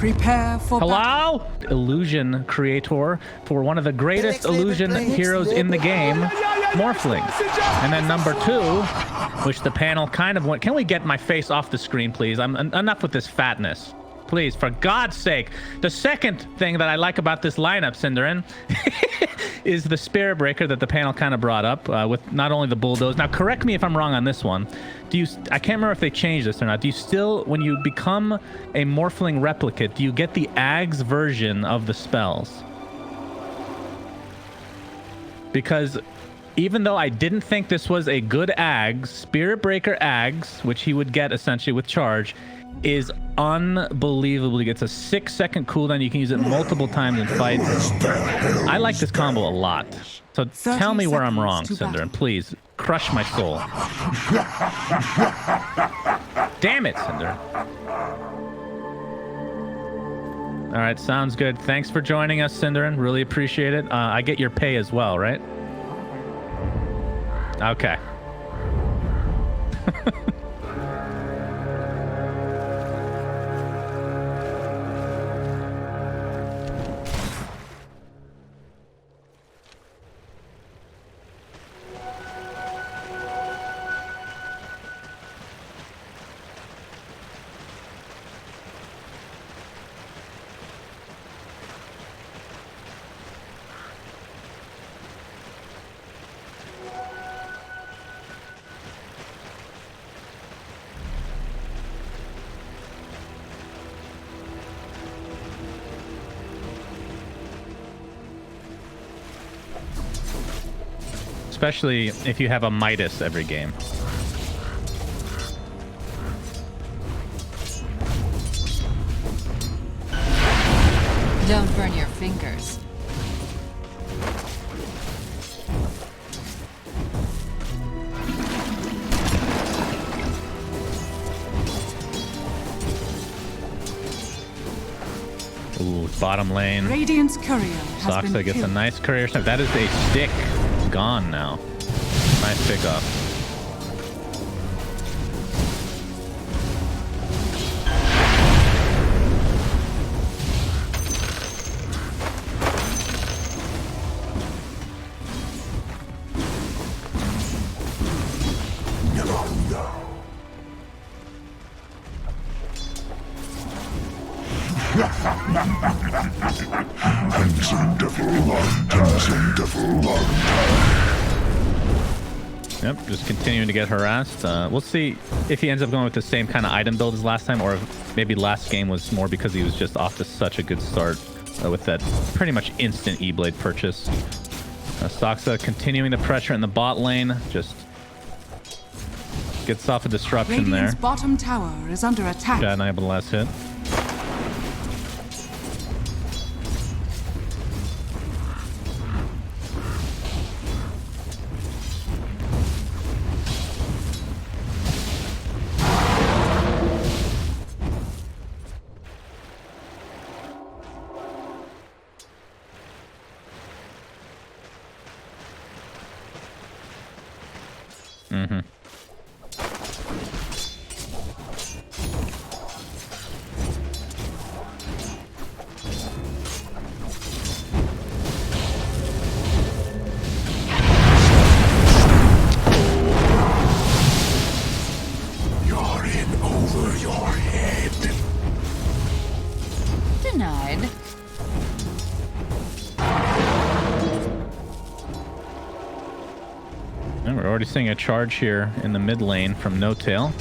Prepare for Hello? Illusion creator for one of the greatest illusion heroes in the game, Morphling. And then number 2, which the panel kind of went... Can we get my face off the screen, please? Enough with this fatness. Please, for God's sake. The second thing that I like about this lineup, Cinderin, is the Spirit Breaker that the panel kind of brought up with not only the Bulldoze. Now, correct me if I'm wrong on this one. I can't remember if they changed this or not. Do you still, when you become a Morphling replicate, do you get the Ags version of the spells? Because even though I didn't think this was a good Ags, Spirit Breaker Ags, which he would get essentially with charge, is unbelievably. It's a 6-second cooldown. You can use it multiple times in fights. I like this combo a lot. So tell me where I'm wrong, Cinder, and please crush my soul. Damn it, Cinder. All right, sounds good. Thanks for joining us, Cinderin. Really appreciate it. I get your pay as well, right? Okay. Especially if you have a Midas every game. Don't burn your fingers. Ooh, bottom lane. Radiant's courier has Soxa been gets killed. a nice courier snipe. That is a stick. Gone now. Nice pickup. Yep, just continuing to get harassed. We'll see if he ends up going with the same kind of item build as last time, or if maybe last game was more because he was just off to such a good start with that pretty much instant E-Blade purchase. Soxa continuing the pressure in the bot lane, just gets off a disruption Radiant's there. bottom tower is under attack. Got an able last hit. Denied. And we're already seeing a charge here in the mid lane from No Tail.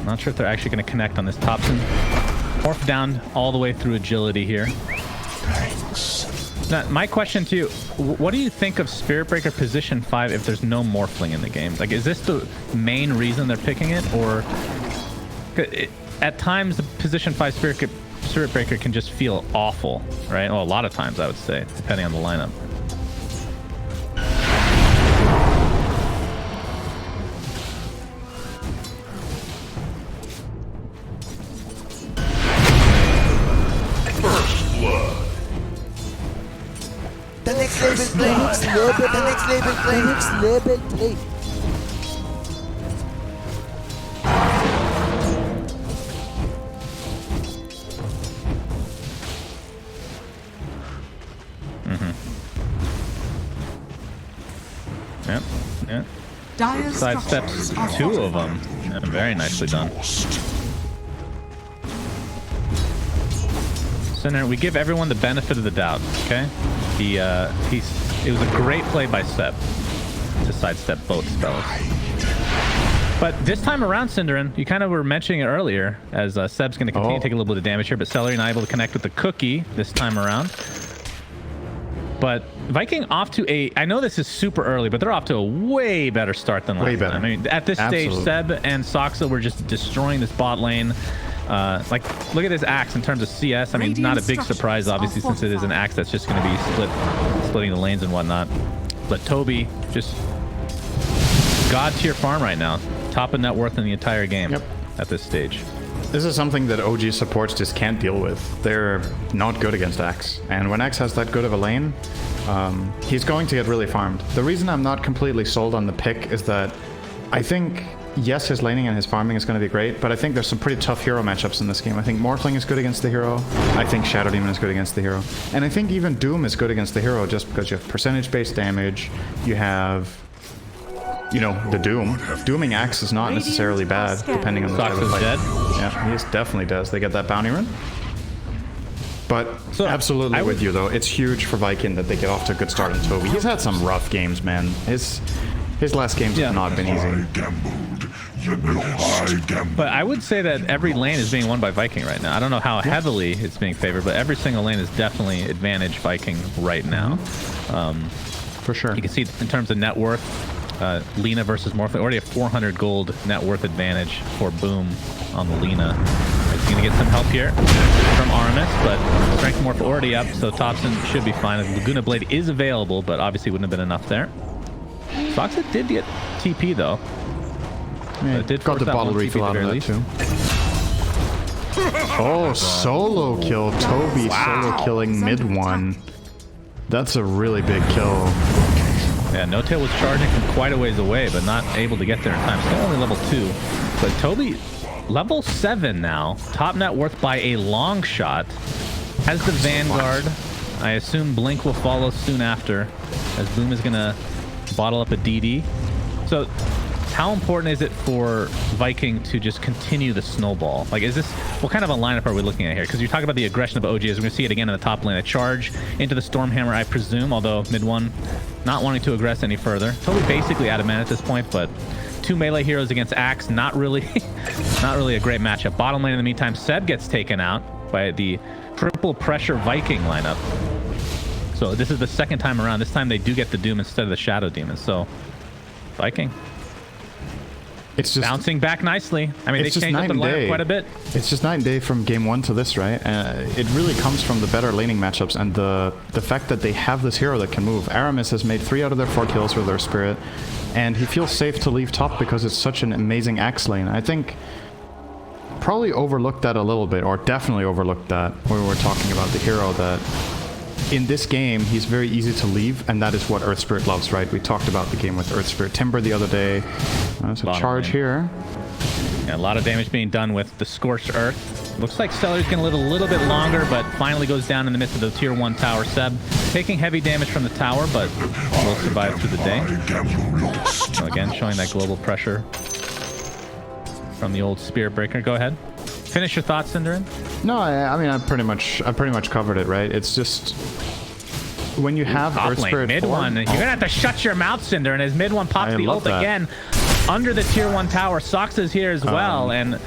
Not sure if they're actually going to connect on this Topson. Morph down all the way through agility here. Now, my question to you, what do you think of Spirit Breaker position 5 if there's no Morphling in the game? Like, is this the main reason they're picking it? Or at times, the position 5 Spirit Breaker can just feel awful, right? Well, a lot of times, I would say, depending on the lineup. The next label play. The next label play. The next label play. Dire's structures are Sidesteps 2 of them. Yeah, very nicely done. Cinder, we give everyone the benefit of the doubt, okay? It was a great play by Seb to sidestep both spells. But this time around, Cinderin, you kind of were mentioning it earlier, as Seb's going to continue to take a little bit of damage here, but Celery not able to connect with the cookie this time around. But Viking off to a... I know this is super early, but they're off to a way better start than last time. I mean, at this stage, Seb and Soxa were just destroying this bot lane. Like, look at his axe in terms of CS. I mean, not a big surprise, obviously, since it is an axe that's just going to be splitting the lanes and whatnot. But Toby, just god tier farm right now. Top of net worth in the entire game at this stage. This is something that OG supports just can't deal with. They're not good against Axe. And when Axe has that good of a lane, he's going to get really farmed. The reason I'm not completely sold on the pick is that I think, yes, his laning and his farming is going to be great, but I think there's some pretty tough hero matchups in this game. I think Morphling is good against the hero. I think Shadow Demon is good against the hero. And I think even Doom is good against the hero just because you have percentage-based damage. You have... you know, the Doom. Dooming Axe is not necessarily bad, depending on the type of fight. Dead? Yeah, he is definitely does. They get that bounty run. But absolutely with you, though. It's huge for Viking that they get off to a good start on Toby. He's had some rough games, man. His last games have not been easy. But I would say that every lane is being won by Viking right now. I don't know how heavily it's being favored, but every single lane is definitely advantage Viking right now. For sure. You can see in terms of net worth, Lina versus Morphling, already a 400 gold net worth advantage for Boom on the Lina. He's going to get some help here from Aramis, but Strength Morph already up, so Topson should be fine. The Laguna Blade is available, but obviously wouldn't have been enough there. Soxa did get TP, though. Yeah, it did got the bottle refill out of that, too. Oh, solo kill. Toby solo killing mid one. That's a really big kill. Yeah, No Tail was charging from quite a ways away, but not able to get there in time. Still only level 2. But Toby, level 7 now. Top net worth by a long shot. Has the Vanguard. I assume Blink will follow soon after, as Boom is going to bottle up a DD. So how important is it for Viking to just continue the snowball? Like, is this... what kind of a lineup are we looking at here? Because you're talking about the aggression of OG. As we're going to see it again in the top lane. A charge into the Stormhammer, I presume, although mid one not wanting to aggress any further. Totally basically out of mana at this point, but 2 melee heroes against Axe, not really a great matchup. Bottom lane in the meantime, Seb gets taken out by the triple pressure Viking lineup. So this is the second time around. This time they do get the Doom instead of the Shadow Demon. So Viking. It's just bouncing back nicely. I mean, they changed up the lineup quite a bit. It's just night and day from game 1 to this, right? It really comes from the better laning matchups and the fact that they have this hero that can move. Aramis has made 3 out of their 4 kills with their Spirit, and he feels safe to leave top because it's such an amazing axe lane. I think probably overlooked that a little bit, or definitely overlooked that when we were talking about the hero that in this game, he's very easy to leave, and that is what Earth Spirit loves, right? We talked about the game with Earth Spirit Timber the other day. There's a charge here. Yeah, a lot of damage being done with the Scorched Earth. Looks like Celery's going to live a little bit longer, but finally goes down in the midst of the tier 1 tower. Seb taking heavy damage from the tower, but will survive through the day. So again, showing that global pressure from the old Spirit Breaker. Go ahead. Finish your thoughts, Cinderin. No, I mean I pretty much covered it, right? It's just when you have Earth Spirit mid one, you're gonna have to shut your mouth, Cinder, and as mid one pops the ult again under the tier 1 tower. Soxa's here as well, and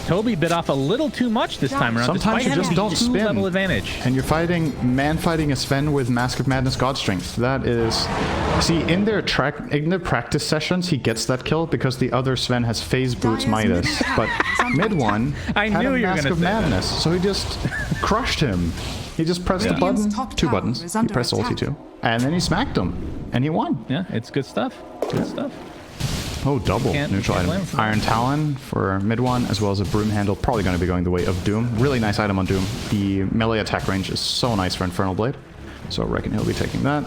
Toby bit off a little too much this time around. Sometimes you just don't spin. Level advantage. And you're fighting a Sven with Mask of Madness God Strength. That is... see, in their practice sessions, he gets that kill because the other Sven has Phase Boots Midas. But mid one had a Mask of Madness, so he just crushed him. He just pressed the button, 2 buttons. He pressed ulti too. And then he smacked him. And he won. Yeah, it's good stuff. Good stuff. Oh, double neutral item. Iron Talon for mid one, as well as a Broom Handle. Probably going to be going the way of Doom. Really nice item on Doom. The melee attack range is so nice for Infernal Blade. So I reckon he'll be taking that.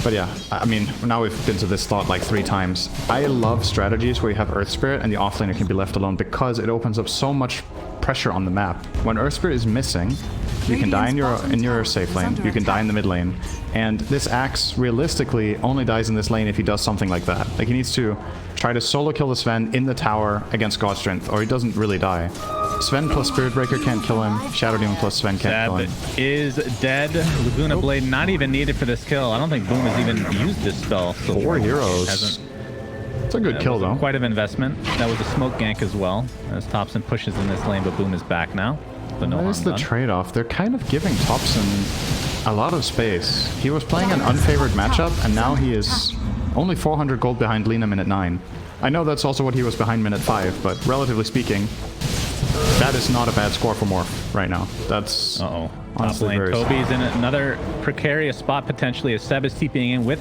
But yeah, I mean, now we've been to this thought like 3 times. I love strategies where you have Earth Spirit and the offlaner can be left alone because it opens up so much pressure on the map. When Earth Spirit is missing, You can die in your safe lane. You can die in the mid lane. And this Axe, realistically, only dies in this lane if he does something like that. Like, he needs to try to solo kill the Sven in the tower against God Strength, or he doesn't really die. Sven plus Spirit Breaker can't kill him. Shadow Demon plus Sven can't kill him. Is dead. Laguna Blade not even needed for this kill. I don't think Boom has even used this spell. So 4 heroes. It's a good kill, though. Quite an investment. That was a smoke gank as well, as Topson pushes in this lane, but Boom is back now. So no That is the trade-off. They're kind of giving Topson a lot of space. He was playing an unfavored matchup, and now he is only 400 gold behind Lina minute 9. I know that's also what he was behind minute 5, but relatively speaking, that is not a bad score for Morph right now. That's honestly lane. very Toby's in another precarious spot potentially, as Seb is TPing in with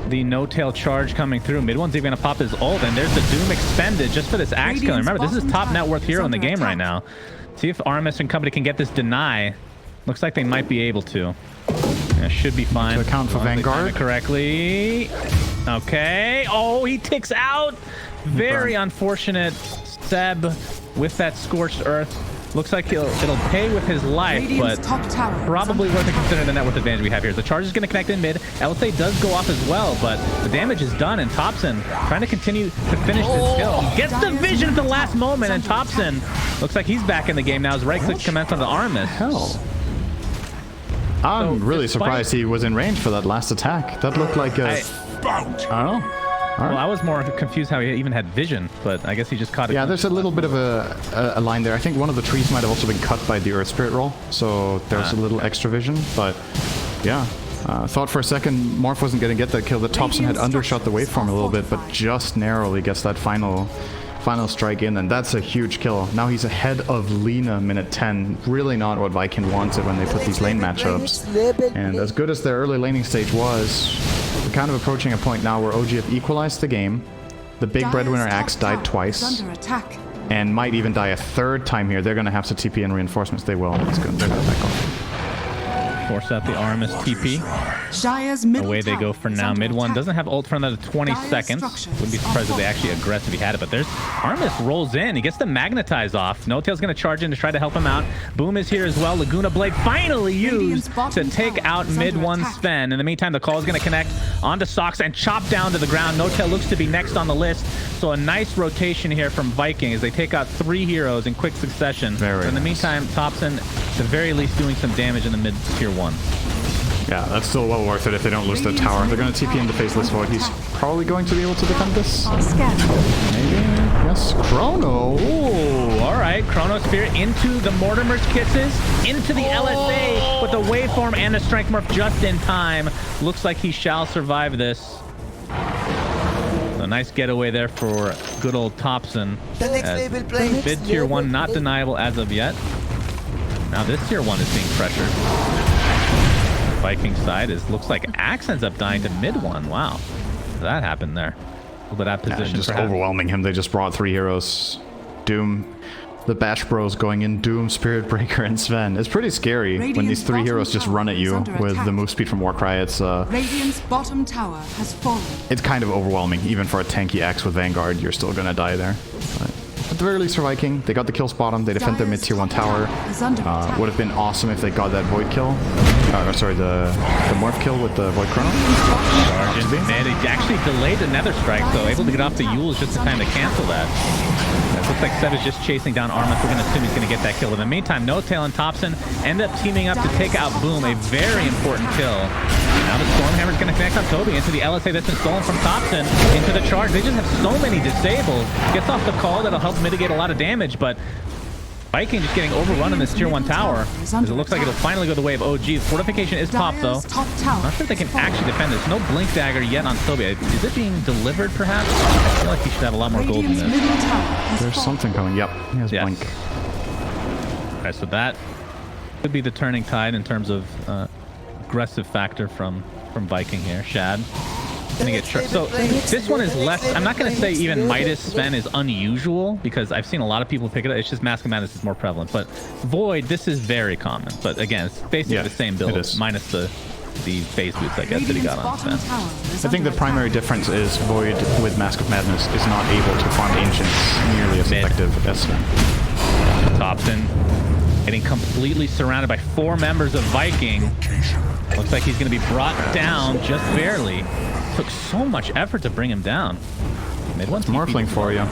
the no-tail charge coming through. Mid one's even gonna pop his ult, and there's the Doom expended just for this Axe kill. Remember, this is top net worth hero in the game right now. See if Armis and company can get this deny. Looks like they might be able to. Yeah, should be fine. To account for Vanguard correctly. Okay. Oh, he ticks out. Very unfortunate. Seb with that scorched earth. Looks like it'll pay with his life, but probably worth to consider the net worth advantage we have here. The charge is going to connect in mid. LSA does go off as well, but the damage is done, and Topson trying to continue to finish this kill. Gets the vision at the last moment, and Topson looks like he's back in the game now as right clicks commence on the Armis. Hell. I'm really surprised he was in range for that last attack. That looked like a... I don't know. Well, I was more confused how he even had vision, but I guess he just caught it. Yeah, there's a little bit of a line there. I think one of the trees might have also been cut by the Earth Spirit roll, so there's a little extra vision, but yeah. Thought for a second Morph wasn't going to get that kill. The Topson had undershot the waveform a little bit, but just narrowly gets that final strike in, and that's a huge kill. Now he's ahead of Lina minute 10. Really not what Viking wanted when they put these lane matchups. And as good as their early laning stage was, we're kind of approaching a point now where OG have equalized the game. The big breadwinner Axe died twice, and might even die a third time here. They're going to have to TP in reinforcements. They will. They're going to back off. Force out the Armis TP. Away they go for now. Mid one doesn't have ult for another 20 seconds. Wouldn't be surprised if they actually aggressive if he had it, but there's Armis rolls in. He gets the magnetize off. No-Tail's going to charge in to try to help him out. Boom is here as well. Laguna Blade finally used to take out mid one Sven. In the meantime, the call is going to connect onto Socks and chop down to the ground. No-Tail looks to be next on the list. So a nice rotation here from Viking as they take out 3 heroes in quick succession. In the meantime, Topson, at the very least, doing some damage in the mid tier 1. Yeah, that's still well worth it if they don't lose the tower. They're going to TP into Faceless Void. He's probably going to be able to defend this. Maybe. Yes. Chrono. Ooh, all right. Chrono Spirit into the Mortimer's Kisses, into the LSA with the waveform and the Strength Morph just in time. Looks like he shall survive this. A nice getaway there for good old Topson. Mid tier 1 not deniable as of yet. Now this tier 1 is being pressured. Viking side looks like Axe ends up dying to mid 1. Wow, that happened there. A little bit out of position. Just overwhelming him. They just brought 3 heroes. Doom, the Bash Bros going in. Doom, Spirit Breaker, and Sven. It's pretty scary when these 3 heroes just run at you with the move speed from Warcry. It's Radiant's bottom tower has fallen. It's kind of overwhelming. Even for a tanky Axe with Vanguard, you're still gonna die there. But at the very least for Viking, they got the kill spot on. They defend their mid tier 1 tower. Would have been awesome if they got that Void kill. Sorry, the Morph kill with the Void Chrono. Man, he actually delayed the Nether Strike, so able to get off the Yules just in time to cancel that. It looks like Seb is just chasing down Armis. We're going to assume he's going to get that kill. In the meantime, No-Tail and Topson end up teaming up to take out Boom, a very important kill. Now the Stormhammer is going to connect on Toby into the LSA that's been stolen from Topson, into the charge. They just have so many disabled. Gets off the call. That'll help mitigate a lot of damage, but Viking just getting overrun in this tier 1 tower, as it looks like it'll finally go the way of OG. Fortification is top, though. I'm not sure if they can actually defend this. No Blink Dagger yet on Toby. Is it being delivered, perhaps? I feel like he should have a lot more gold than this. There's something coming. Yep, he has Blink. Okay, so that could be the turning tide in terms of aggressive factor from Viking here. Shad. Gonna get so this one is less. I'm not gonna say even Midas Sven is unusual, because I've seen a lot of people pick it up. It's just Mask of Madness is more prevalent. But Void, this is very common. But again, it's basically the same build, minus the phase boots, I guess, that he got on Sven. I think the primary difference is Void with Mask of Madness is not able to farm Ancients nearly as effective as Sven. Topson Getting completely surrounded by 4 members of Viking. Looks like he's going to be brought down just barely. Took so much effort to bring him down. Mid one's Morphling for you.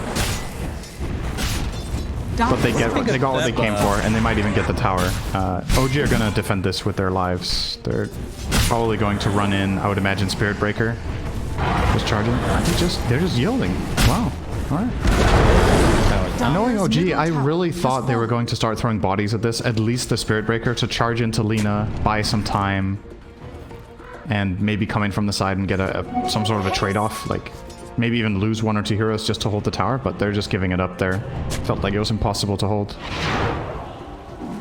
But they got what they came for, and they might even get the tower. OG are going to defend this with their lives. They're probably going to run in, I would imagine, Spirit Breaker. Just charging. They're just yielding. Wow. All right. Knowing OG, I really thought they were going to start throwing bodies at this, at least the Spirit Breaker, to charge into Lina, buy some time, and maybe come in from the side and get some sort of a trade-off, like maybe even lose 1 or 2 heroes just to hold the tower, but they're just giving it up there. Felt like it was impossible to hold.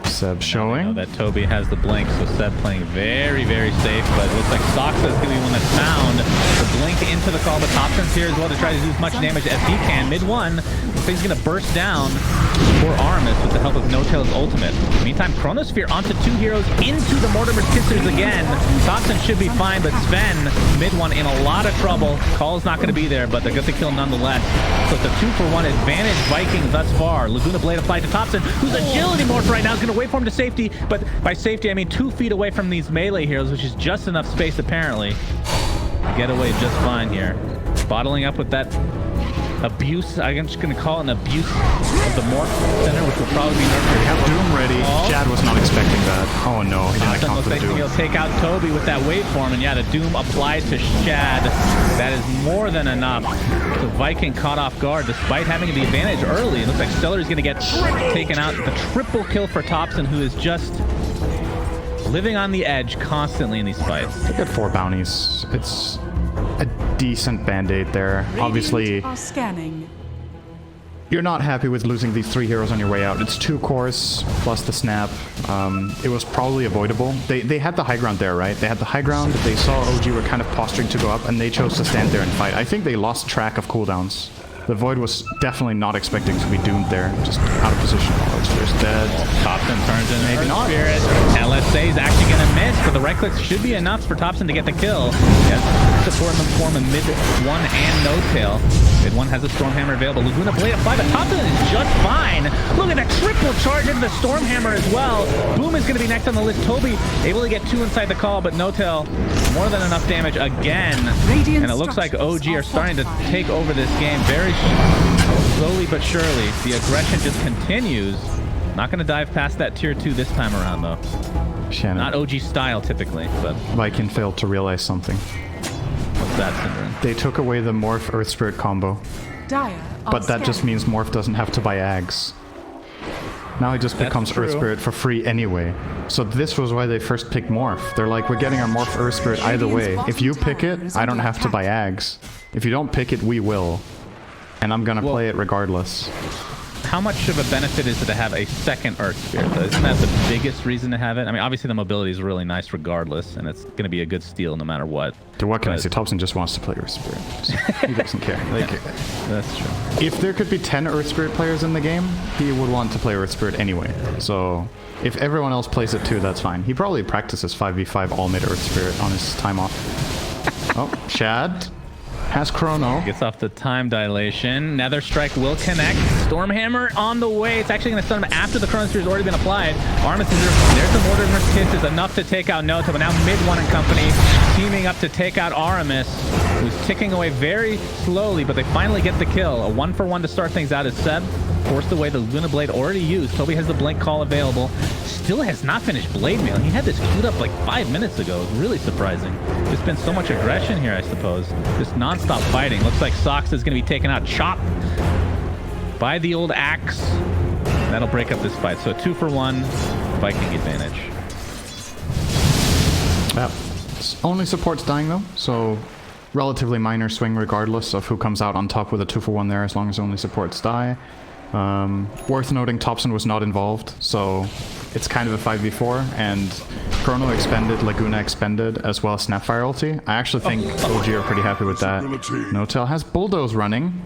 Seb showing. That Toby has the blink, so Seb playing very, very safe, but it looks like Soxa is going to be one that's found. The blink into the call, but Topson's here as well to try to do as much damage as he can. Mid one, looks like he's going to burst down for Aramis with the help of No-Tail's ultimate. Meantime, Chronosphere onto 2 heroes into the Mortimer's Kissers again. Topson should be fine, but Sven, mid one, in a lot of trouble. Call's not going to be there, but they're going to kill nonetheless. So it's a 2-for-1 advantage Viking thus far. Laguna Blade applied to Topson, whose agility morph right now is going to wait for him to safety, but by safety I mean 2 feet away from these melee heroes, which is just enough space apparently to get away just fine here. Bottling up with that abuse, I'm just going to call it an abuse of the Morph Center, which will probably be nerfed. Have Doom ready. Chad was not expecting that. Oh no, he didn't account for the Doom. He'll take out Toby with that waveform, and yeah, the Doom applied to Chad. That is more than enough. So Viking caught off guard despite having the advantage early. It looks like Stellar is going to get taken out. The triple kill for Topson, who is just living on the edge constantly in these fights. They got 4 bounties. It's a decent band-aid there. Obviously, Are scanning. you're not happy with losing these 3 heroes on your way out. It's 2 cores plus the snap. It was probably avoidable. They had the high ground there, right? They had the high ground. They saw OG were kind of posturing to go up, and they chose to stand there and fight. I think they lost track of cooldowns. The Void was definitely not expecting to be doomed there. Just out of position. There's dead. Topson turns in Maybe not. Spirit. LSA is actually going to miss, but the right clicks should be enough for Topson to get the kill. Yes, support in the form of mid one and No-Tail. Mid one has a Stormhammer available. Laguna Blade applied, but Topson is just fine. Look at that triple charge into the Stormhammer as well. Boom is going to be next on the list. Toby able to get 2 inside the call, but No-Tail more than enough damage again. And it looks like OG are starting to take over this game very slowly but surely. The aggression just continues. Not going to dive past that tier 2 this time around, though. Shannon. Not OG style, typically, but... Viking failed to realize something. What's that, Syndrome? They took away the Morph Earth Spirit combo. Dire are But that just scanning. means Morph doesn't have to buy Ags. Now he just becomes true. Earth Spirit for free anyway. So this was why they first picked Morph. They're like, we're getting our Morph Earth Spirit either way. If you pick it, I don't have to buy Ags. If you don't pick it, we will. And I'm gonna play it regardless. How much of a benefit is it to have a second Earth Spirit, though? Isn't that the biggest reason to have it? I mean, obviously the mobility is really nice regardless, and it's going to be a good steal no matter what. To what can I say? Topson just wants to play Earth Spirit. He doesn't care. Like, That's true. if there could be 10 Earth Spirit players in the game, he would want to play Earth Spirit anyway. So if everyone else plays it too, that's fine. He probably practices 5v5 all mid Earth Spirit on his time off. Oh, Chad has Chrono. Gets off the time dilation. Nether Strike will connect. Stormhammer on the way. It's actually going to stun him after the Chronosphere has already been applied. Aramis is there. There's the Mortimer's Kiss is enough to take out Nota, but now mid one and company teaming up to take out Aramis, who's ticking away very slowly, but they finally get the kill. A 1-for-1 to start things out as Seb forced away the Luna Blade already used. Toby has the Blink Call available. Still has not finished Blade Mail. He had this queued up like 5 minutes ago. It's really surprising. There's been so much aggression here, I suppose. Just non-stop fighting. Looks like Sox is going to be taken out chop by the old axe. That'll break up this fight. So 2-for-1 Viking advantage. Only supports dying though, so relatively minor swing regardless of who comes out on top with a 2-for-1 there, as long as only supports die. Worth noting, Topson was not involved, so it's kind of a 5v4, and Chrono expended, Laguna expended, as well as Snapfire ulti. I actually think OG are pretty happy with that. No-Tail has Bulldoze running.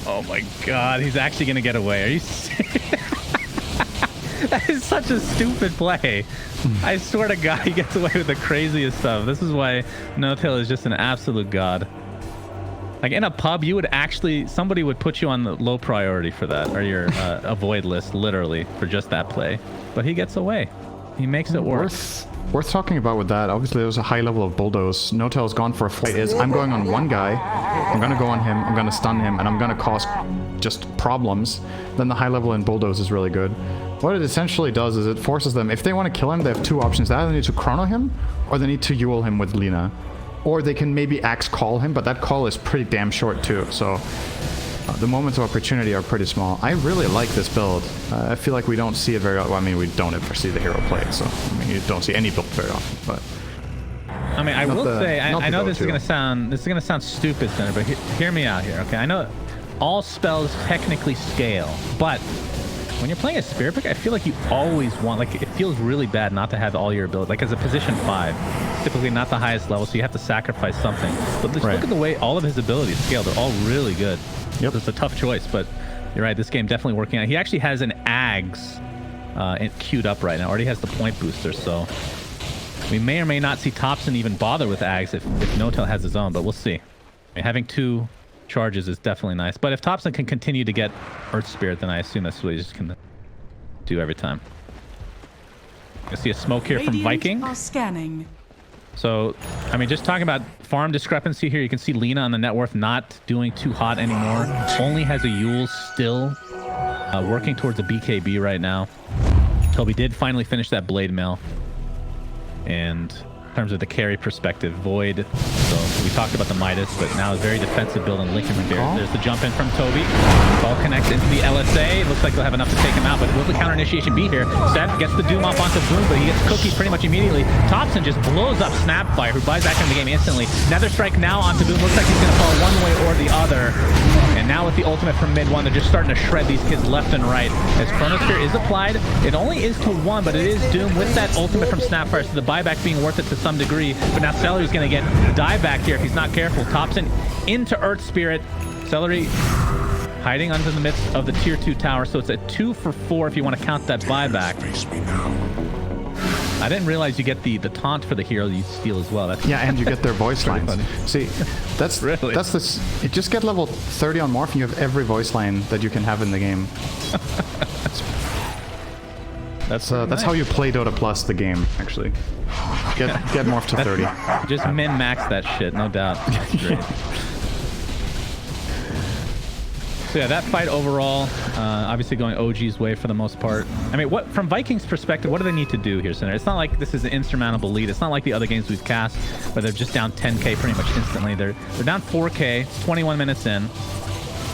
Oh my god, he's actually going to get away. Are you serious? That is such a stupid play. I swear to God, he gets away with the craziest stuff. This is why No-Tail is just an absolute god. Like in a pub, you would actually, somebody would put you on the low priority for that, or your avoid list, literally, for just that play. But he gets away. He makes it work. Worth talking about with that, obviously there's a high level of bulldoze. No-Tail's gone for a fight. I'm going on one guy, I'm gonna go on him, I'm gonna stun him, and I'm gonna cause just problems. Then the high level in bulldoze is really good. What it essentially does is it forces them, if they want to kill him, they have two options. They either need to chrono him, or they need to Yule him with Lina. Or they can maybe axe call him, but that call is pretty damn short too, so the moments of opportunity are pretty small. I really like this build. I feel like we don't see it very often. Well, I mean, we don't ever see the hero play it, so I mean, you don't see any build very often, but... I mean, I will say, I know this is gonna sound stupid, Center, but hear me out here, okay? I know all spells technically scale, but when you're playing a Spirit Pick, I feel like you always want, like, it feels really bad not to have all your abilities. Like, as a position 5, typically not the highest level, so you have to sacrifice something. But just look at the way all of his abilities scale. They're all really good. Yep. So it's a tough choice, but you're right, this game definitely working out. He actually has an Ags queued up right now. Already has the point booster, so we may or may not see Topson even bother with Ags if No-Tail has his own, but we'll see. I mean, having 2 charges is definitely nice. But if Topson can continue to get Earth Spirit, then I assume that's what he's just gonna do every time. I see a smoke here from Viking. Are scanning. So, I mean, just talking about farm discrepancy here, you can see Lina on the net worth not doing too hot anymore. Only has a Yule still, working towards a BKB right now. Toby did finally finish that Blade Mail. And in terms of the carry perspective, Void. So we talked about the Midas, but now a very defensive build on Lincoln Repair. There's the jump in from Toby. Ball connects into the LSA. It looks like they'll have enough to take him out, but will the counter initiation be here? Seth gets the Doom off onto Boom, but he gets Cookie pretty much immediately. Topson just blows up Snapfire, who buys back in the game instantly. Nether Strike now onto Boom. Looks like he's going to fall one way or the other. And now with the ultimate from mid 1, they're just starting to shred these kids left and right. As Chronosphere is applied, it only is to 1, but it is Doom with that ultimate from Snapfire, so the buyback being worth it to some degree. But now Celery's going to get dive back here if he's not careful. Topson into Earth Spirit. Celery hiding under the midst of the tier 2 tower, so it's a 2 for 4 if you want to count that buyback. I didn't realize you get the taunt for the hero you steal as well. That's and you get their voice lines. See, that's this. You just get level 30 on Morph and you have every voice line that you can have in the game. That's nice. How you play Dota Plus the game, actually. Get Morph to 30. Just min-max that shit, no doubt. That's great. So yeah, that fight overall, obviously going OG's way for the most part. I mean, what from Vikings' perspective, what do they need to do here, Senator? It's not like this is an insurmountable lead. It's not like the other games we've cast, where they're just down 10k pretty much instantly. They're down 4k. It's 21 minutes in.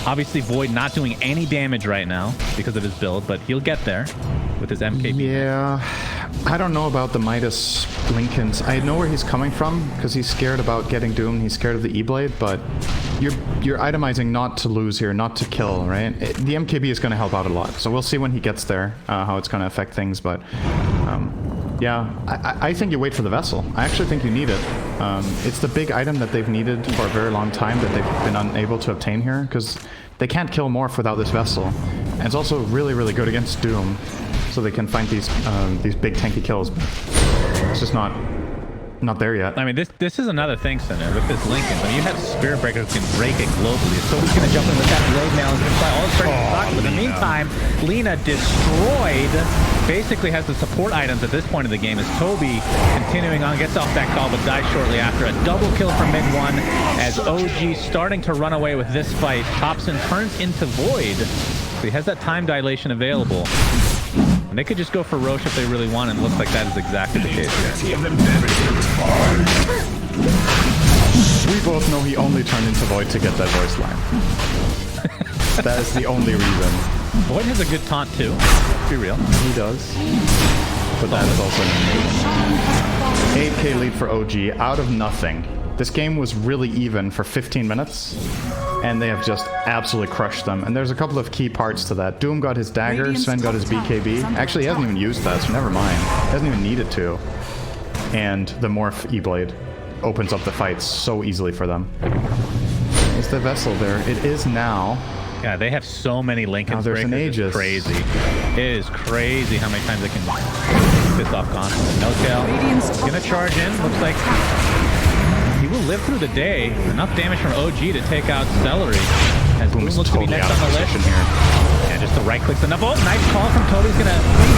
Obviously, Void not doing any damage right now because of his build, but he'll get there with his MKB. Yeah, I don't know about the Midas Lincolns. I know where he's coming from because he's scared about getting doomed. He's scared of the E-Blade, but you're itemizing not to lose here, not to kill, right? The MKB is going to help out a lot, so we'll see when he gets there how it's going to affect things, but yeah, I think you wait for the Vessel. I actually think you need it. It's the big item that they've needed for a very long time that they've been unable to obtain here, because they can't kill Morph without this Vessel. And it's also really, really good against Doom, so they can find these big tanky kills. It's just not there yet. I mean, this is another thing, Senator, with this Lincoln. When you have Spirit Breaker who can break it globally, so he's going to jump in with that Blade Mail and apply all his starting stock. But in the meantime, Lina destroyed, basically has the support items at this point of the game, as Toby continuing on, gets off that call, but dies shortly after. A double kill from mid 1, as OG starting to run away with this fight. Topson turns into Void, so he has that time dilation available. And they could just go for Roche if they really want, and it looks like that is exactly the case here. We both know he only turned into Void to get that voice line. That is the only reason. Void has a good taunt too, let's be real. He does. But that is also an 8k lead for OG out of nothing. This game was really even for 15 minutes, and they have just absolutely crushed them. And there's a couple of key parts to that. Doom got his dagger, Sven got his BKB. Actually, he hasn't even used that, so never mind. He hasn't even needed to. And the Morph E-Blade opens up the fights so easily for them. Is the Vessel there? It is now. Yeah, they have so many Lincolns. There's an Aegis. It's crazy. It is crazy how many times they can piss off constantly. No-Tail. He's gonna charge in. Looks like he will live through the day. Enough damage from OG to take out Celery. As Boom looks totally to be next out on of the list. position here. Yeah, just the right clicks enough. Oh, nice call from Toby's gonna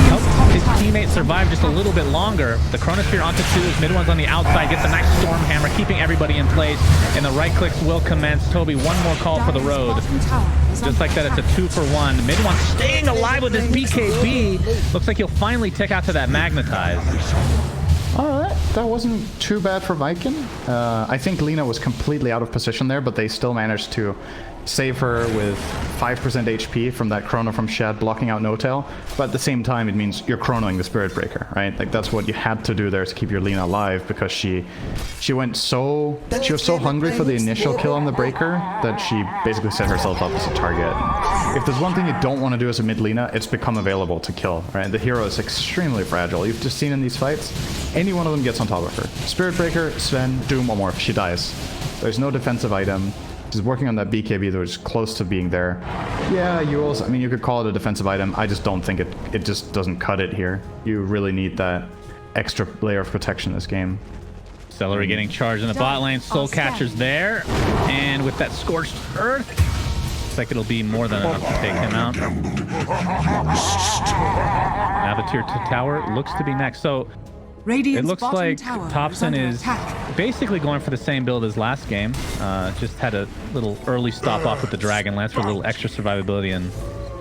help his teammate survive just a little bit longer. The Chronosphere onto 2. Mid one's on the outside. Gets a nice Storm Hammer, keeping everybody in place. And the right clicks will commence. Toby, one more call for the road. Just like that, it's a 2-for-1. Mid one staying alive with his BKB. Looks like he'll finally take out to that Magnetize. All right, that wasn't too bad for Viking. I think Lina was completely out of position there, but they still managed to save her with 5% HP from that chrono from Shed blocking out No-Tail. But at the same time, it means you're chronoing the Spirit Breaker, right? Like that's what you had to do there to keep your Lina alive, because she was so hungry for the initial kill on the Breaker that she basically set herself up as a target. If there's one thing you don't want to do as a mid Lina, it's become available to kill, right? The hero is extremely fragile. You've just seen in these fights, any one of them gets on top of her. Spirit Breaker, Sven, Doom, or Morph, she dies. There's no defensive item. She's working on that BKB that was close to being there. Yeah, Yules, I mean, you could call it a defensive item. I just don't think it just doesn't cut it here. You really need that extra layer of protection in this game. Celery getting charged in the bot lane. Soul Catcher's there. And with that Scorched Earth, looks like it'll be more than enough to take him out. Avatir to tower looks to be next. So it looks like Topson is basically going for the same build as last game. Just had a little early stop off with the Dragon Lance for a little extra survivability and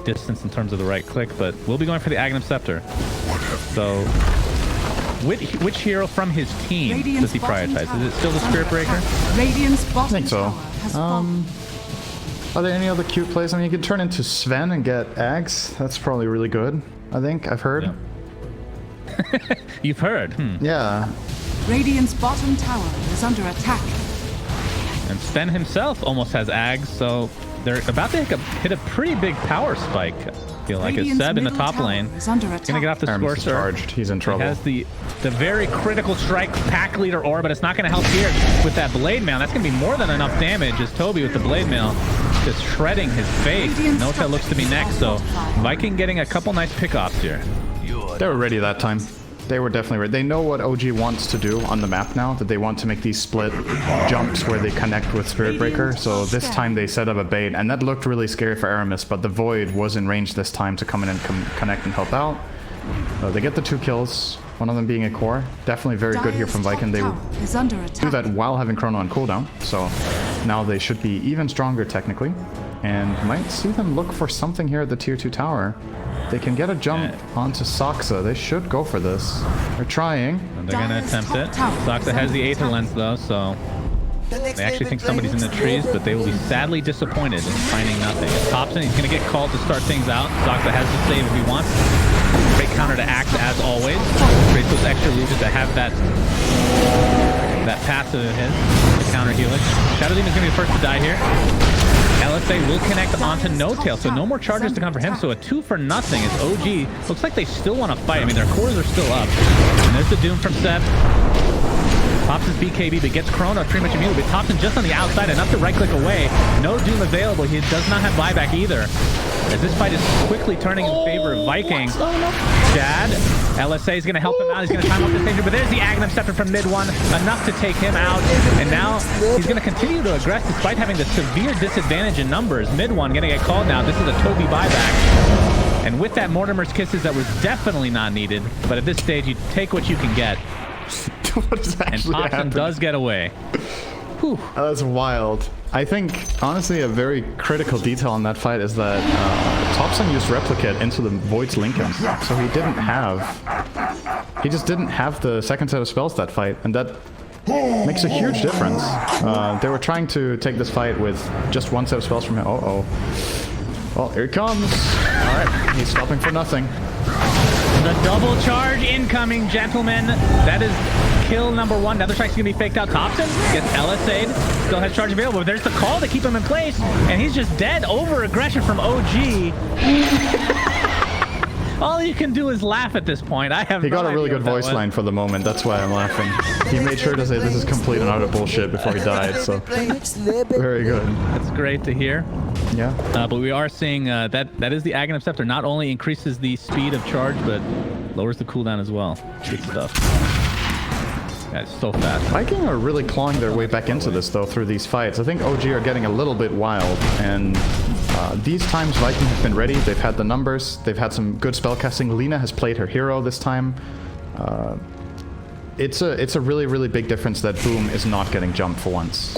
distance in terms of the right click, but we'll be going for the Aghanim Scepter. So which hero from his team does he prioritize? Is it still the Spirit Breaker? I think so. Are there any other cute plays? I mean, you could turn into Sven and get Ags. That's probably really good, I think. I've heard. Yeah. You've heard? Yeah. Radiant's bottom tower is under attack. And Sven himself almost has Ags, so they're about to hit a pretty big power spike. I feel like it's Seb in the top lane. He's gonna get off the Scorcher. Charged. He's in trouble. He has the very critical strike pack leader ore, but it's not gonna help here with that blade mail. That's gonna be more than enough damage as Toby with the blade mail just shredding his face. No-Tail looks to be next, so Viking getting a couple nice pickoffs here. They were ready that time. They were definitely ready. They know what OG wants to do on the map now, that they want to make these split jumps where they connect with Spirit Breaker. So this time they set up a bait, and that looked really scary for Aramis, but the Void was in range this time to come in and connect and help out. They get the 2 kills, one of them being a core. Definitely very good here from Viking. They do that while having Chrono on cooldown, so now they should be even stronger technically, and might see them look for something here at the tier 2 tower. They can get a jump onto Soxa. They should go for this. They're trying. And they're gonna attempt it. Soxa has the Aether Lens though, so they actually think somebody's in the trees, but they will be sadly disappointed in finding nothing. Topson, he's gonna get called to start things out. Soxa has to save if he wants. Great counter to act as always. Creates those extra loops to have that passive of his, the counter Helix. Shadow Demon's gonna be the first to die here. LSA will connect onto No-Tail, so no more charges to come for him. So a 2 for nothing as OG looks like they still want to fight. I mean, their cores are still up. And there's the Doom from Seb. Pops his BKB, but gets Chrono pretty much immune. But Topson just on the outside, enough to right-click away. No Doom available. He does not have buyback either. As this fight is quickly turning in favor of Viking. Jad, LSA is going to help him out. He's going to time up this danger, but there's the Aghanim Scepter from mid one, enough to take him out. And now he's going to continue to aggress despite having the severe disadvantage in numbers. Mid one going to get called now. This is a Toby buyback. And with that Mortimer's Kisses, that was definitely not needed. But at this stage, you take what you can get. What is actually and Topson happening? does get away. Whew. That's wild. I think, honestly, a very critical detail on that fight is that Topson used Replicate into the Void's Lincolns, so he just didn't have the second set of spells that fight, and that makes a huge difference. They were trying to take this fight with just one set of spells from him. Uh-oh. Well, here it comes. All right, he's stopping for nothing. The double charge incoming, gentlemen. That is kill number 1. The other strike's gonna be faked out. Topson gets LSA'd. Still has charge available. But there's the call to keep him in place. And he's just dead over aggression from OG. All you can do is laugh at this point. He got a really good voice line for the moment. That's why I'm laughing. He made sure to say this is complete and utter bullshit before he died. So very good. That's great to hear. Yeah. But we are seeing that is the Aghanim Scepter. Not only increases the speed of charge, but lowers the cooldown as well. Good stuff. That's so fast. Viking are really clawing their way back into this, though, through these fights. I think OG are getting a little bit wild, and these times Viking have been ready. They've had the numbers. They've had some good spellcasting. Lina has played her hero this time. It's a really, really big difference that Boom is not getting jumped for once.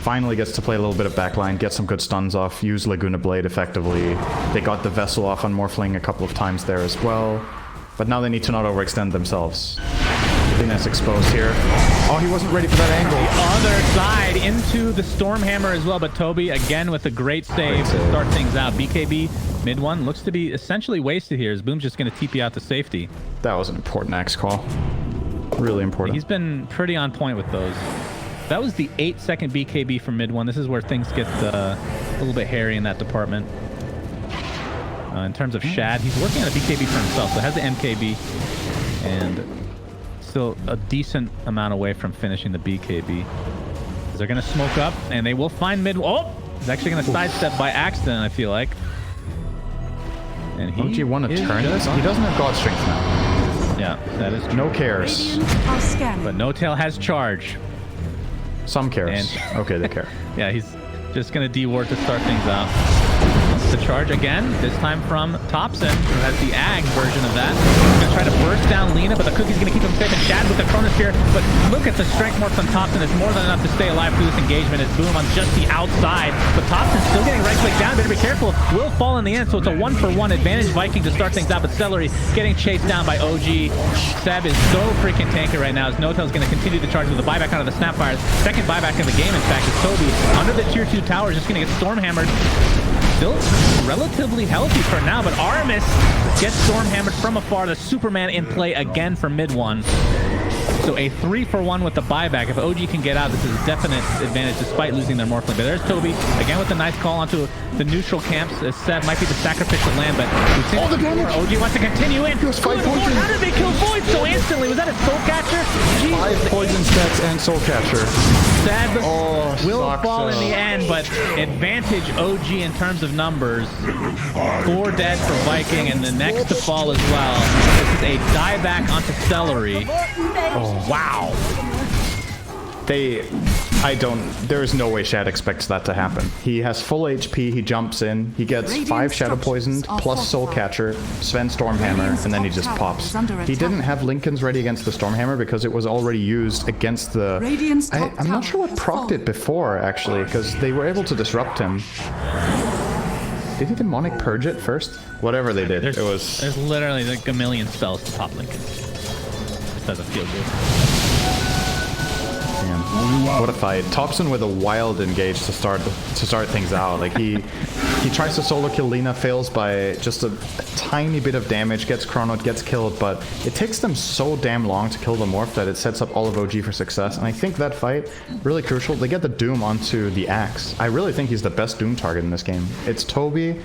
Finally gets to play a little bit of backline, get some good stuns off, use Laguna Blade effectively. They got the Vessel off on Morphling a couple of times there as well. But now they need to not overextend themselves. Lina's exposed here. Oh, he wasn't ready for that angle. The other side into the Stormhammer as well, but Toby again with a great save to start things out. BKB mid one looks to be essentially wasted here as Boom's just going to TP out to safety. That was an important axe call. Really important. He's been pretty on point with those. That was the 8-second BKB from mid one. This is where things get a little bit hairy in that department. In terms of Shad, he's working on a BKB for himself, so has the MKB and still a decent amount away from finishing the BKB. They're going to smoke up and they will find mid. Oh, he's actually going to sidestep by accident, I feel like. And he OG want to turn this? He doesn't have God Strength now. Yeah, that is true. No cares. But No Tail has charge. Some cares. And okay, they care. Yeah, he's just going to D-ward to start things out. The charge again, this time from Topson, who has the Ag version of that. He's going to try to burst down Lina, but the Cookie's going to keep him safe, and Shad with the Chronosphere. But look at the strength morph on Topson. It's more than enough to stay alive through this engagement. It's Boom on just the outside, but Topson's still getting right click down. Better be careful. Will fall in the end, so it's a 1-for-1 advantage Viking to start things out, but Celery getting chased down by OG. Seb is so freaking tanky right now as No-Tail's going to continue to charge with a buyback out of the Snapfires. Second buyback of the game, in fact, is Toby under the tier 2 tower, just going to get stormhammered. Still relatively healthy for now, but Aramis gets stormhammered from afar. The Superman in play again for mid one. So a 3-for-1 with the buyback. If OG can get out, this is a definite advantage despite losing their Morphling. But there's Toby again with a nice call onto the neutral camps. As Seb might be the sacrificial lamb, but we've seen the damage. OG wants to continue in. He was 5 poison. How did they kill Void so instantly? Was that a soul catcher? 5 poison stacks and soul catcher. Seb will fall in so. the end, but advantage OG in terms of numbers. 4 dead for Viking, and the next to fall as well. This is a dieback onto Celery. Oh, wow. There is no way Shad expects that to happen. He has full HP, he jumps in, he gets 5 Shadow Poisoned, plus Soul Catcher, Sven Stormhammer, and then he just pops. He didn't have Lincolns ready against the Stormhammer because it was already used against the... I'm not sure what procced it before, actually, because they were able to disrupt him. Did he Demonic Purge it first? Whatever they did, There's literally like a million spells to pop Lincoln. This doesn't feel good. Man, what a fight. Topson with a wild engage to start things out. Like he tries to solo kill Lina, fails by just a tiny bit of damage, gets chronoed, gets killed, but it takes them so damn long to kill the morph that it sets up all of OG for success. And I think that fight, really crucial. They get the Doom onto the Axe. I really think he's the best Doom target in this game. It's Toby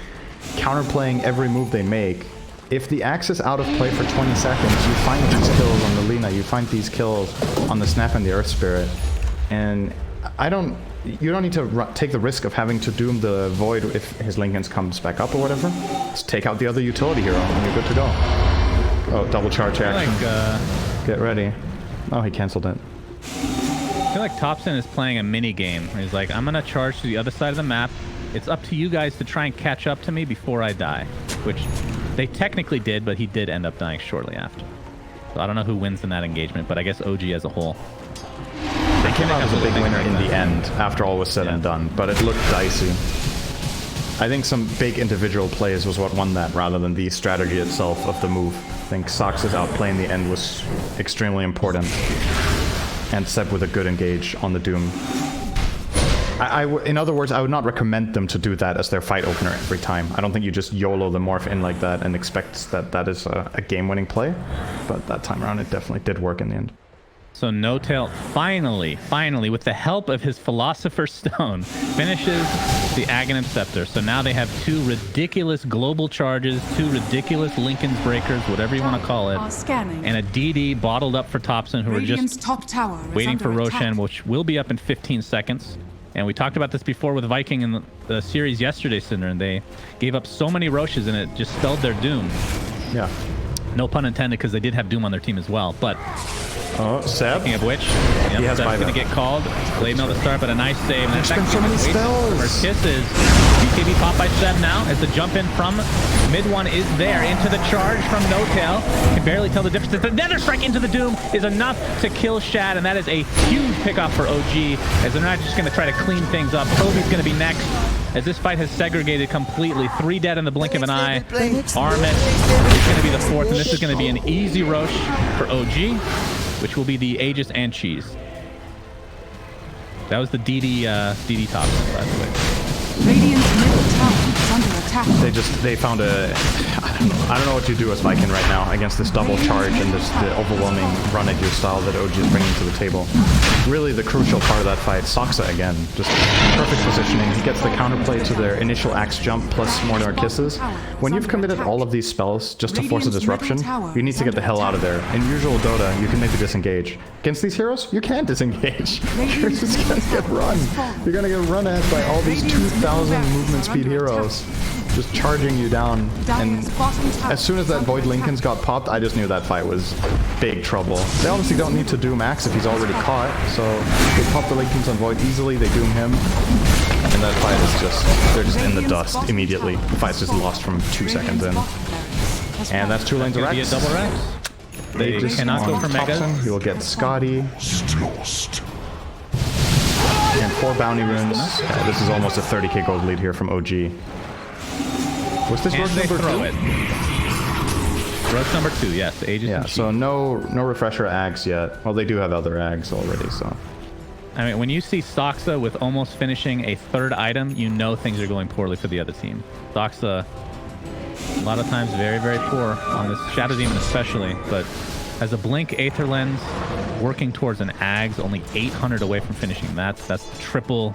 counterplaying every move they make. If the Axe is out of play for 20 seconds, you find these kills on the Lina, you find these kills on the Snap and the Earth Spirit. And you don't need to take the risk of having to Doom the Void if his Lincolns comes back up or whatever. Just take out the other utility hero and you're good to go. Oh, double charge action. Get ready. Oh, he canceled it. I feel like Topson is playing a mini game. He's like, I'm going to charge to the other side of the map. It's up to you guys to try and catch up to me before I die, which they technically did, but he did end up dying shortly after. So I don't know who wins in that engagement, but I guess OG as a whole. They came out as a big winner in the end, after all was said and done, but it looked dicey. I think some big individual plays was what won that, rather than the strategy itself of the move. I think Sox's outplay in the end was extremely important. And Seb with a good engage on the Doom. In other words, I would not recommend them to do that as their fight opener every time. I don't think you just YOLO the morph in like that and expect that that is a game-winning play. But that time around, it definitely did work in the end. So No-Tail finally, with the help of his Philosopher's Stone, finishes the Aghanim Scepter. So now they have 2 ridiculous global charges, 2 ridiculous Lincoln's Breakers, whatever you want to call it, and a DD bottled up for Topson, who are just waiting for Roshan, which will be up in 15 seconds. And we talked about this before with Viking in the series yesterday, Cinder, and they gave up so many Roshes and it just spelled their doom. Yeah. No pun intended, because they did have Doom on their team as well. But Oh, Seb. Speaking of which, He has Seb's 5 going to get called. Blade Mail to start, but a nice save. And in fact, so many wait spells. for kisses. BKB popped by Seb now as the jump in from mid one is there. Into the charge from No Tail. Can barely tell the difference. The Nether Strike into the Doom is enough to kill Shad, and that is a huge pickoff for OG, as they're not just going to try to clean things up. Toby's going to be next, as this fight has segregated completely. 3 dead in the blink of an eye. Armit is going to be the 4th, and this is going to be an easy Roche for OG, which will be the Aegis and Cheese. That was the DD Topson, by the way. Radiant's middle tower is under attack. They found a... I don't know what you do as Viking right now against this double charge and the overwhelming run at your style that OG is bringing to the table. Really the crucial part of that fight, Soxa again, just perfect positioning. He gets the counterplay to their initial axe jump plus more kisses. When you've committed all of these spells just to force a disruption, you need to get the hell out of there. In usual Dota, you can maybe disengage. Against these heroes, you can't disengage. You're just gonna get run. You're gonna get run at by all these 2,000 movement speed heroes just charging you down. And as soon as that Void Lincolns got popped, I just knew that fight was big trouble. They obviously don't need to doom Axe if he's already caught, so they pop the Lincolns on Void easily, they doom him, and that fight is just, they're just in the dust immediately. The fight's just lost from 2 seconds in. And that's 2 lanes of Be a Rex. double Rex. They just cannot go for Megas. Topson, he will get Scotty. And 4 bounty runes. This is almost a 30k gold lead here from OG. Was this And road they number throw 2? it. Road number 2, yes. Aegis Yeah, and so no refresher Ags yet. Well, they do have other Ags already, so. I mean, when you see Soxa with almost finishing a 3rd item, you know things are going poorly for the other team. Soxa, a lot of times, very, very poor on this Shadow Demon especially, but as a Blink Aether Lens, working towards an Ags, only 800 away from finishing. That's triple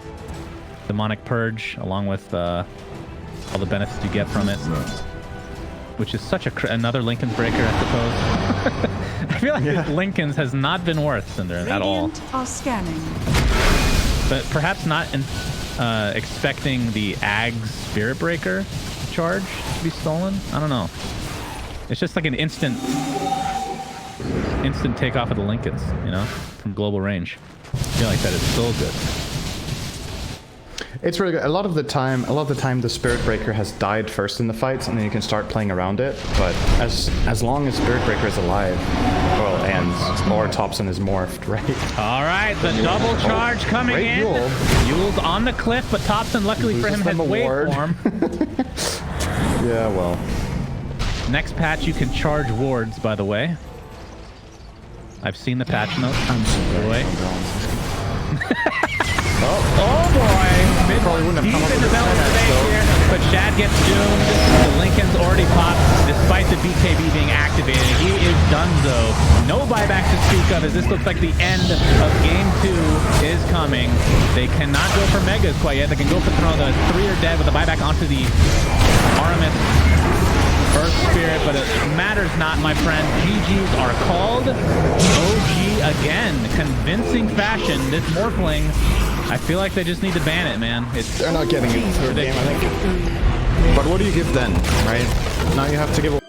Demonic Purge, along with all the benefits you get from it, which is such another Lincoln's Breaker, I suppose. I feel like this Lincoln's has not been worth Cinder at all. Radiant are scanning. But perhaps not expecting the Ag's Spirit Breaker charge to be stolen. I don't know. It's just like an instant takeoff of the Lincolns, you know, from global range. I feel like that is so good. It's really good. A lot of the time, the Spirit Breaker has died first in the fights, and then you can start playing around it. But as long as Spirit Breaker is alive, well, and or Topson is morphed, right? All right, the double charge coming Great in. Yule. Yule's on the cliff, but Topson, luckily for him, has waveform. Yeah, well. Next patch, you can charge wards, by the way. I've seen the patch notes. I'm so boy. Oh boy! Mid probably wouldn't have deep come up into with the the space so. here, but Shad gets doomed. The Lincoln's already popped, despite the BKB being activated. He is donezo. No buyback to speak of, as this looks like the end of game 2 is coming. They cannot go for Megas quite yet. They can go for Throne. The 3 are dead with a buyback onto the Aramis Earth Spirit, but it matters not, my friend. GGs are called. OG again, convincing fashion. This Morphling, I feel like they just need to ban it, man. They're not getting it through the game, I think. But what do you give then, right? Now you have to give